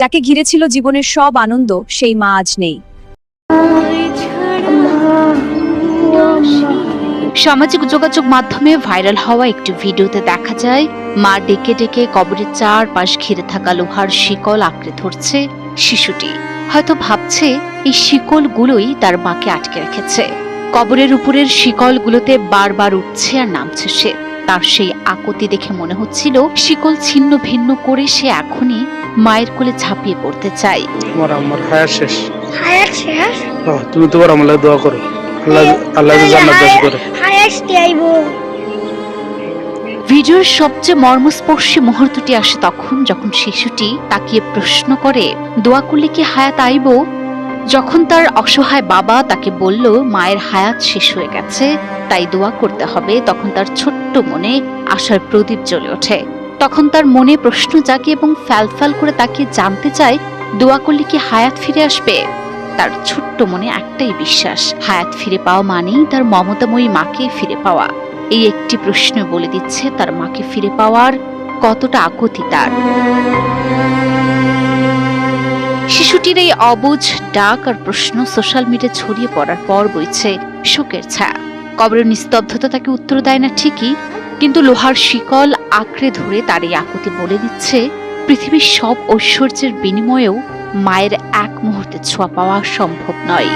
যাকে ঘিরে ছিল জীবনের সব আনন্দ, সেই মা আজ নেই। সামাজিক যোগাযোগ মাধ্যমে ভাইরাল হওয়া একটি ভিডিওতে দেখা যায় মা ডেকে ডেকে কবরের চারপাশ ঘিরে থাকা লোহার শিকল আঁকড়ে ধরছে শিশুটি। হয়তো ভাবছে এই শিকলগুলোই তার মাকে আটকে রেখেছে। কবরের উপরের শিকলগুলোতে বারবার উঠছে আর নামছে সে। তার সেই আকুতি দেখে মনে হচ্ছিল শিকল ছিন্ন ভিন্ন করে সে এখনই মায়ের কোলে ঝাঁপিয়ে পড়তে চায়। আমার হায়াত শেষ। হায়াত শেষ? তুমি তোমার আমলে দোয়া করো, আল্লাহ জান্নাত দান করে। হায়াত আইবো। ভিডিওর সবচেয়ে মর্মস্পর্শী মুহূর্তটি আসে তখন যখন শিশুটি তাকিয়ে প্রশ্ন করে, দোয়া করলে কি হায়াত আইবো? যখন তার অসহায় বাবা তাকে বলল মায়ের হায়াত শেষ হয়ে গেছে, তাই দোয়া করতে হবে, তখন তার ছোট্ট মনে আশার প্রদীপ জ্বলে ওঠে। তখন তার মনে প্রশ্ন জাগে এবং ফ্যালফ্যাল করে তাকিয়ে জানতে চায় দোয়া করলে কি হায়াত ফিরে আসবে। তার ছোট্ট মনে একটাই বিশ্বাস, হায়াত ফিরে পাওয়া মানেই তার মমতাময়ী মাকে ফিরে পাওয়া। এই একটি প্রশ্ন বলে দিচ্ছে তার মাকে ফিরে পাওয়ার কতটা আকুতি তার। শিশুটির এই অবুঝ ডাক আর প্রশ্ন সোশ্যাল মিডিয়া ছড়িয়ে পড়ার পর বইছে শোকের ছায়া। কবরের নিস্তব্ধতা তাকে উত্তর দেয় না ঠিকই, কিন্তু লোহার শিকল আঁকড়ে ধরে তার এই আকুতি বলে দিচ্ছে পৃথিবীর সব ঐশ্বর্যের বিনিময়েও মায়ের এক মুহূর্তে ছোঁয়া পাওয়া সম্ভব নয়।